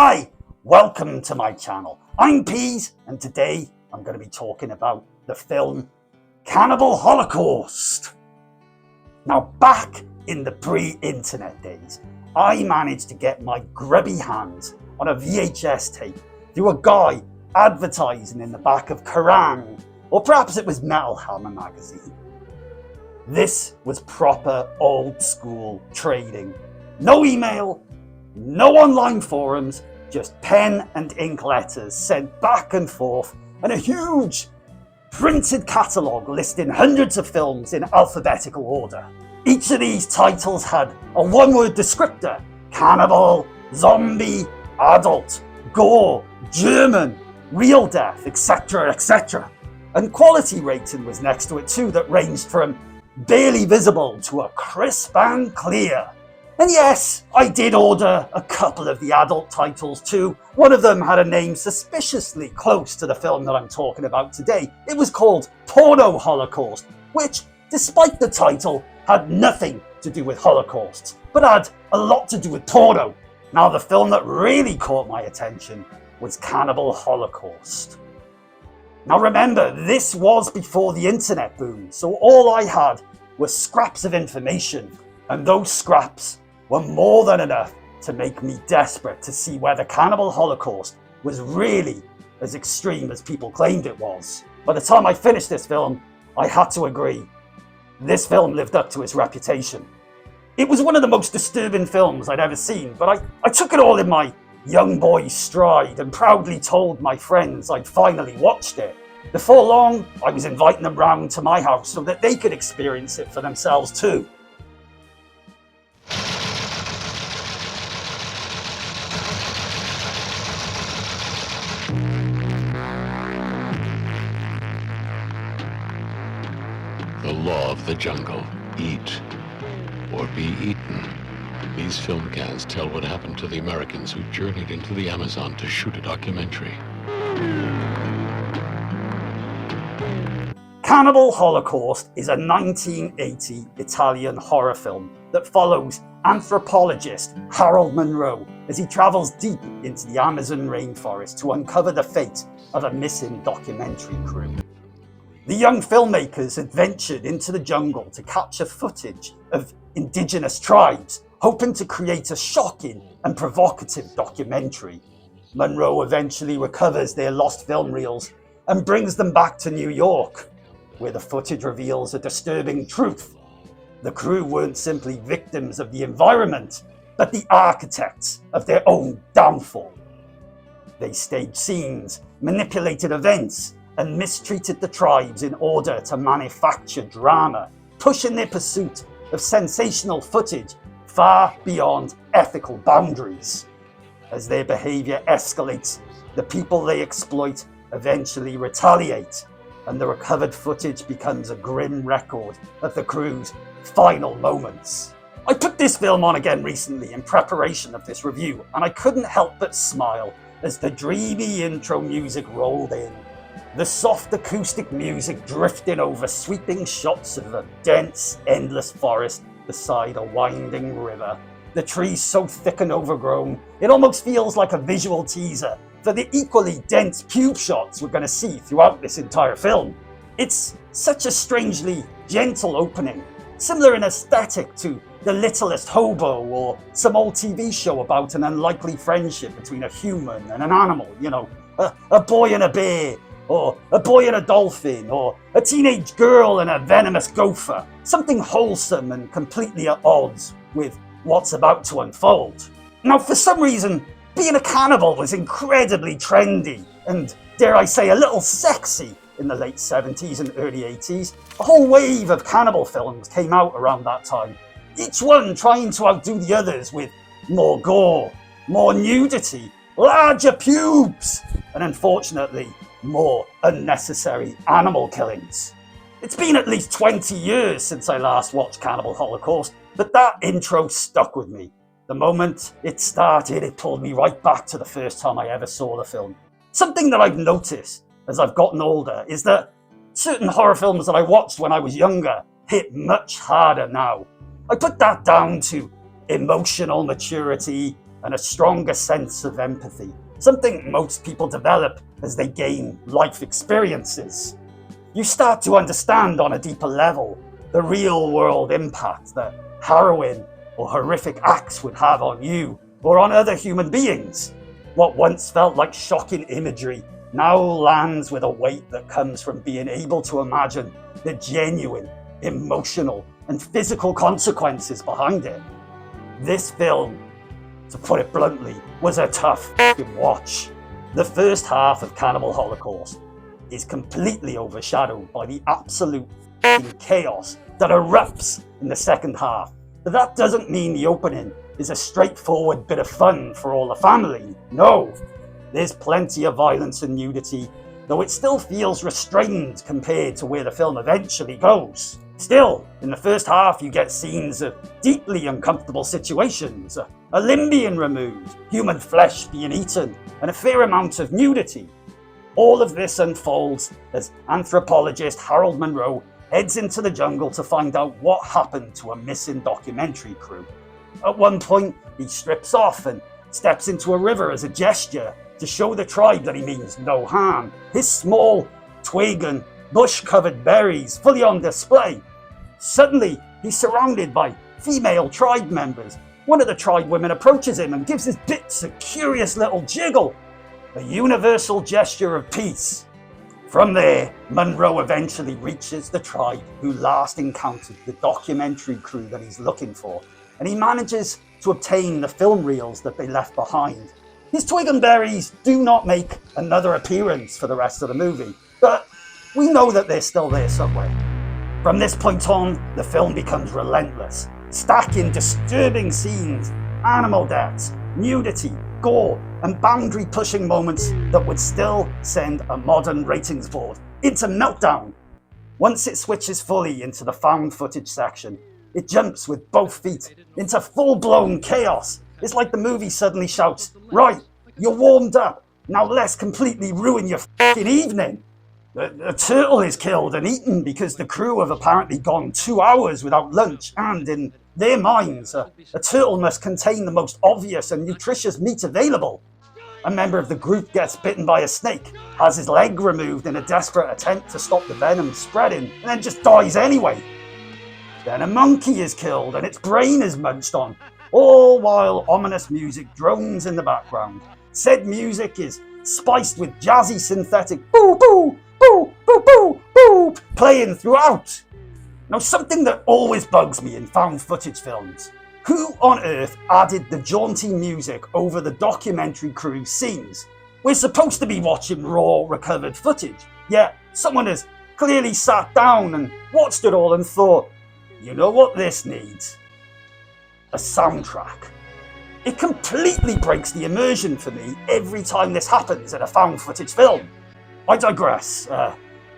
Hi, welcome to my channel. I'm Peas, and today I'm going to be talking about the film Cannibal Holocaust. Now, back in the pre-internet days, I managed to get my grubby hands on a VHS tape through a guy advertising in the back of Kerrang, or perhaps it was Metal Hammer magazine. This was proper old school trading. No email, no online forums, just pen and ink letters sent back and forth, and a huge printed catalogue listing hundreds of films in alphabetical order. Each of these titles had a one-word descriptor: cannibal, zombie, adult, gore, German, real death, etc, etc. And quality rating was next to it too, that ranged from barely visible to a crisp and clear. And yes, I did order a couple of the adult titles too. One of them had a name suspiciously close to the film that I'm talking about today. It was called Porno Holocaust, which, despite the title, had nothing to do with holocausts, but had a lot to do with porno. Now, the film that really caught my attention was Cannibal Holocaust. Now remember, this was before the internet boom, so all I had was scraps of information, and those scraps were more than enough to make me desperate to see whether Cannibal Holocaust was really as extreme as people claimed it was. By the time I finished this film, I had to agree. This film lived up to its reputation. It was one of the most disturbing films I'd ever seen, but I took it all in my young boy stride and proudly told my friends I'd finally watched it. Before long, I was inviting them round to my house so that they could experience it for themselves too. The law of the jungle. Eat or be eaten. These film cans tell what happened to the Americans who journeyed into the Amazon to shoot a documentary. Cannibal Holocaust is a 1980 Italian horror film that follows anthropologist Harold Monroe as he travels deep into the Amazon rainforest to uncover the fate of a missing documentary crew. The young filmmakers had ventured into the jungle to capture footage of indigenous tribes, hoping to create a shocking and provocative documentary. Monroe eventually recovers their lost film reels and brings them back to New York, where the footage reveals a disturbing truth. The crew weren't simply victims of the environment, but the architects of their own downfall. They staged scenes, manipulated events, and mistreated the tribes in order to manufacture drama, pushing their pursuit of sensational footage far beyond ethical boundaries. As their behavior escalates, the people they exploit eventually retaliate, and the recovered footage becomes a grim record of the crew's final moments. I put this film on again recently in preparation of this review, and I couldn't help but smile as the dreamy intro music rolled in. The soft acoustic music drifting over sweeping shots of a dense, endless forest beside a winding river. The trees so thick and overgrown, it almost feels like a visual teaser for the equally dense pube shots we're going to see throughout this entire film. It's such a strangely gentle opening, similar in aesthetic to The Littlest Hobo or some old TV show about an unlikely friendship between a human and an animal, a boy and a bear, or a boy and a dolphin, or a teenage girl and a venomous gopher. Something wholesome and completely at odds with what's about to unfold. Now, for some reason, being a cannibal was incredibly trendy and, dare I say, a little sexy in the late 70s and early 80s. A whole wave of cannibal films came out around that time, each one trying to outdo the others with more gore, more nudity, larger pubes, and unfortunately, more unnecessary animal killings. It's been at least 20 years since I last watched Cannibal Holocaust, but that intro stuck with me. The moment it started, it pulled me right back to the first time I ever saw the film. Something that I've noticed as I've gotten older is that certain horror films that I watched when I was younger hit much harder now. I put that down to emotional maturity, and a stronger sense of empathy, something most people develop as they gain life experiences. You start to understand on a deeper level the real-world impact that harrowing or horrific acts would have on you or on other human beings. What once felt like shocking imagery now lands with a weight that comes from being able to imagine the genuine, emotional, and physical consequences behind it. This film, to put it bluntly, was a tough watch. The first half of Cannibal Holocaust is completely overshadowed by the absolute chaos that erupts in the second half. But that doesn't mean the opening is a straightforward bit of fun for all the family. No, there's plenty of violence and nudity, though it still feels restrained compared to where the film eventually goes. Still, in the first half you get scenes of deeply uncomfortable situations, a limb being removed, human flesh being eaten, and a fair amount of nudity. All of this unfolds as anthropologist Harold Monroe heads into the jungle to find out what happened to a missing documentary crew. At one point, he strips off and steps into a river as a gesture to show the tribe that he means no harm. His small twig and bush-covered berries fully on display. Suddenly, he's surrounded by female tribe members. One of the tribe women approaches him and gives his bits a curious little jiggle, a universal gesture of peace. From there, Monroe eventually reaches the tribe who last encountered the documentary crew that he's looking for, and he manages to obtain the film reels that they left behind. His twig and berries do not make another appearance for the rest of the movie, but we know that they're still there somewhere. From this point on, the film becomes relentless, stacking disturbing scenes, animal deaths, nudity, gore, and boundary-pushing moments that would still send a modern ratings board into meltdown. Once it switches fully into the found footage section, it jumps with both feet into full-blown chaos. It's like the movie suddenly shouts, "Right, you're warmed up, now let's completely ruin your f***ing evening." A turtle is killed and eaten because the crew have apparently gone 2 hours without lunch, and in their minds, a turtle must contain the most obvious and nutritious meat available. A member of the group gets bitten by a snake, has his leg removed in a desperate attempt to stop the venom spreading, and then just dies anyway. Then a monkey is killed and its brain is munched on, all while ominous music drones in the background. Said music is spiced with jazzy synthetic boo boo boo boo boo boo playing throughout. Now, something that always bugs me in found footage films: who on earth added the jaunty music over the documentary crew scenes? We're supposed to be watching raw, recovered footage, yet someone has clearly sat down and watched it all and thought, you know what this needs? A soundtrack. It completely breaks the immersion for me every time this happens in a found footage film. I digress.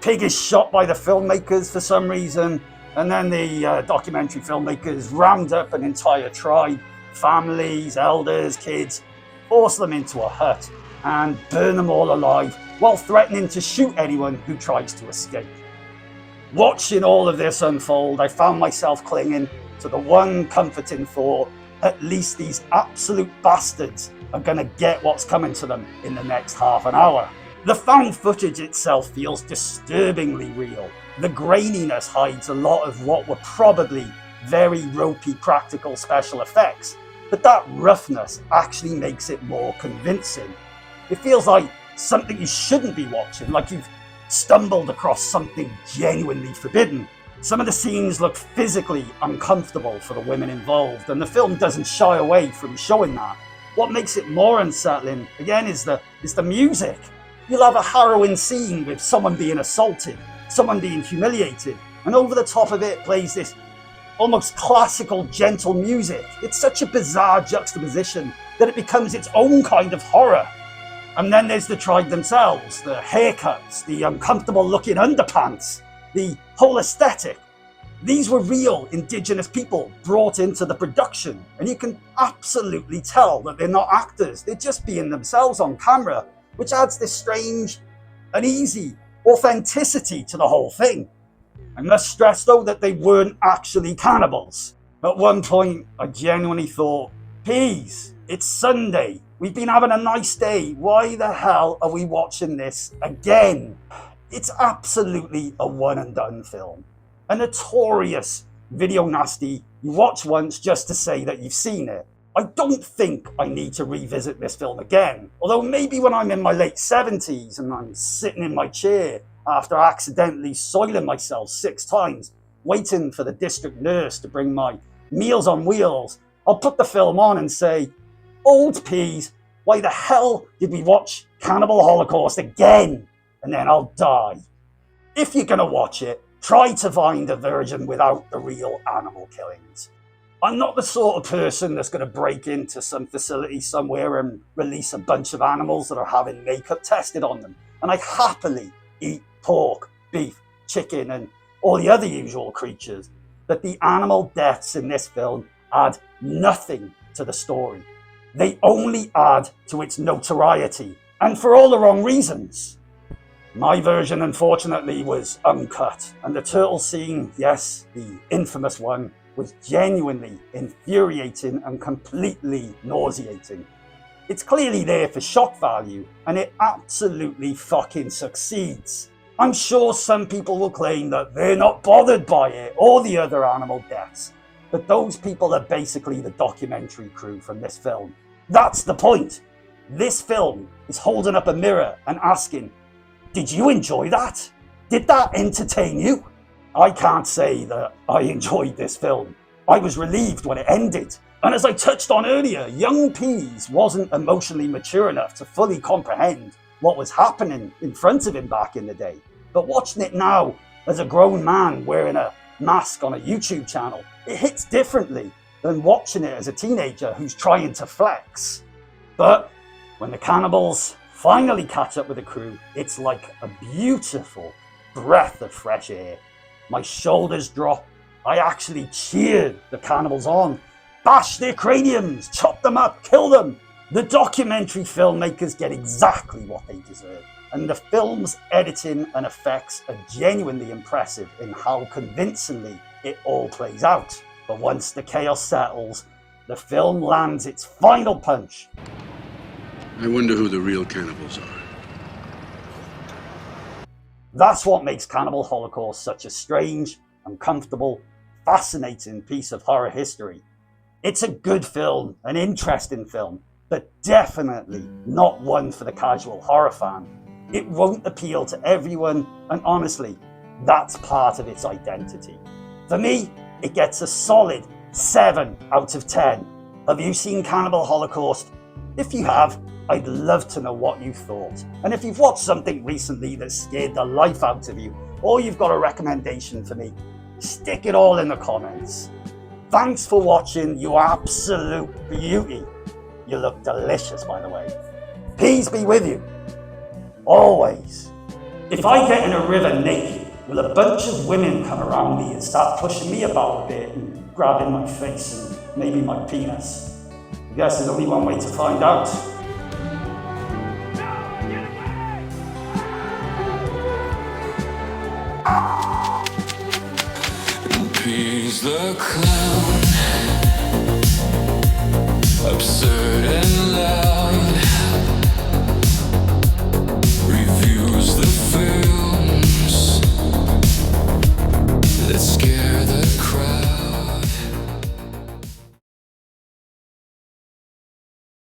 Pig is shot by the filmmakers for some reason, and then the documentary filmmakers round up an entire tribe, families, elders, kids, force them into a hut and burn them all alive while threatening to shoot anyone who tries to escape. Watching all of this unfold, I found myself clinging to the one comforting thought: at least these absolute bastards are going to get what's coming to them in the next half an hour. The found footage itself feels disturbingly real. The graininess hides a lot of what were probably very ropey practical special effects, but that roughness actually makes it more convincing. It feels like something you shouldn't be watching, like you've stumbled across something genuinely forbidden. Some of the scenes look physically uncomfortable for the women involved, and the film doesn't shy away from showing that. What makes it more unsettling, again, is the music. You'll have a harrowing scene with someone being assaulted, someone being humiliated, and over the top of it plays this almost classical, gentle music. It's such a bizarre juxtaposition that it becomes its own kind of horror. And then there's the tribe themselves, the haircuts, the uncomfortable looking underpants, the whole aesthetic. These were real indigenous people brought into the production, and you can absolutely tell that they're not actors, they're just being themselves on camera, which adds this strange, uneasy authenticity to the whole thing. I must stress though that they weren't actually cannibals. At one point I genuinely thought, please, It's Sunday. We've been having a nice day. Why the hell are we watching this again? It's absolutely a one and done film. A notorious video nasty you watch once just to say that you've seen it. I don't think I need to revisit this film again, although maybe when I'm in my late 70s and I'm sitting in my chair after accidentally soiling myself 6 times, waiting for the district nurse to bring my Meals on Wheels, I'll put the film on and say, old peas, why the hell did we watch Cannibal Holocaust again? And then I'll die. If you're going to watch it, try to find a version without the real animal killings. I'm not the sort of person that's going to break into some facility somewhere and release a bunch of animals that are having makeup tested on them. And I happily eat pork, beef, chicken, and all the other usual creatures. But the animal deaths in this film add nothing to the story. They only add to its notoriety, and for all the wrong reasons. My version, unfortunately, was uncut, and the turtle scene, yes, the infamous one, was genuinely infuriating and completely nauseating. It's clearly there for shock value, and it absolutely fucking succeeds. I'm sure some people will claim that they're not bothered by it or the other animal deaths, but those people are basically the documentary crew from this film. That's the point. This film is holding up a mirror and asking, did you enjoy that? Did that entertain you? I can't say that I enjoyed this film. I was relieved when it ended. And as I touched on earlier, young Pease wasn't emotionally mature enough to fully comprehend what was happening in front of him back in the day. But watching it now as a grown man wearing a mask on a YouTube channel, it hits differently than watching it as a teenager who's trying to flex. But when the cannibals finally catch up with the crew, it's like a beautiful breath of fresh air. My shoulders drop. I actually cheered the cannibals on. Bash their craniums, chop them up, kill them. The documentary filmmakers get exactly what they deserve. And the film's editing and effects are genuinely impressive in how convincingly it all plays out. But once the chaos settles, the film lands its final punch. I wonder who the real cannibals are. That's what makes Cannibal Holocaust such a strange, uncomfortable, fascinating piece of horror history. It's a good film, an interesting film, but definitely not one for the casual horror fan. It won't appeal to everyone, and honestly, that's part of its identity. For me, it gets a solid 7 out of 10. Have you seen Cannibal Holocaust? If you have, I'd love to know what you thought. And if you've watched something recently that scared the life out of you, or you've got a recommendation for me, stick it all in the comments. Thanks for watching, you absolute beauty. You look delicious, by the way. Peace be with you. Always. If I get in a river naked, will a bunch of women come around me and start pushing me about a bit and grabbing my face and maybe my penis? I guess there's only one way to find out. He's the clown.